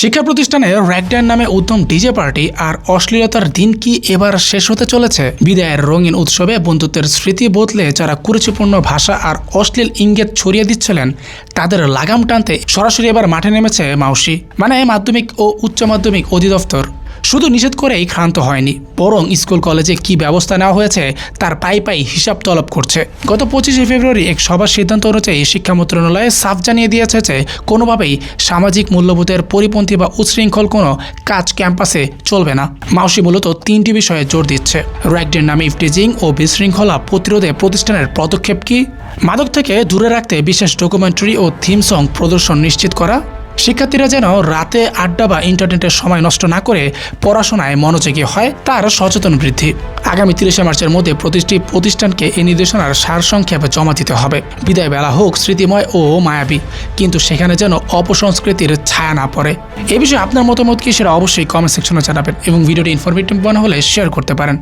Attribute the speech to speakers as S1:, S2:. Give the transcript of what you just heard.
S1: শিক্ষা প্রতিষ্ঠানে র্যাগড্যান নামে উদ্যম ডিজে পার্টি আর অশ্লীলতার দিন কি এবার শেষ হতে চলেছে? বিদায়ের রঙিন উৎসবে বন্ধুত্বের স্মৃতি বদলে যারা কুরুচিপূর্ণ ভাষা আর অশ্লীল ইঙ্গিত ছড়িয়ে দিচ্ছিলেন তাদের লাগাম টানতে সরাসরি এবার মাঠে নেমেছে মাউসি, মানে মাধ্যমিক ও উচ্চ মাধ্যমিক অধিদপ্তর। শুধু নিষেধ করেই ক্ষান্ত হয়নি, বরং স্কুল কলেজে কি ব্যবস্থা নেওয়া হয়েছে তার পাই পাই হিসাব তলব করছে। গত 25শে ফেব্রুয়ারি এক সভার সিদ্ধান্ত অনুযায়ী শিক্ষা মন্ত্রণালয় সাফ জানিয়ে দিয়েছে যে কোনোভাবেই সামাজিক মূল্যবোধের পরিপন্থী বা উচ্ছৃঙ্খল কোনো কাজ ক্যাম্পাসে চলবে না। মাউসি মূলত তিনটি বিষয়ে জোর দিচ্ছে: র্যাগড্যান নামে ইফটিজিং ও বিশৃঙ্খলা প্রতিরোধে প্রতিষ্ঠানের পদক্ষেপ কি, মাদক থেকে দূরে রাখতে বিশেষ ডকুমেন্টারি ও থিম সং প্রদর্শন নিশ্চিত করা, শিক্ষার্থীরা যেন রাতে আড্ডা বা ইন্টারনেটের সময় নষ্ট না করে পড়াশোনায় মনোযোগী হয় তার সচেতন বৃদ্ধি। আগামী 30শে মার্চের মধ্যে প্রতিটি প্রতিষ্ঠানকে এই নির্দেশনার সারসংক্ষেপে জমা দিতে হবে। বিদায় বেলা হোক স্মৃতিময় ও মায়াবী, কিন্তু সেখানে যেন অপসংস্কৃতির ছায়া না পড়ে। এ বিষয়ে আপনার মতামত কি সেটা অবশ্যই কমেন্ট সেকশনে জানাবেন এবং ভিডিওটি ইনফরমেটিভ মনে হলে শেয়ার করতে পারেন।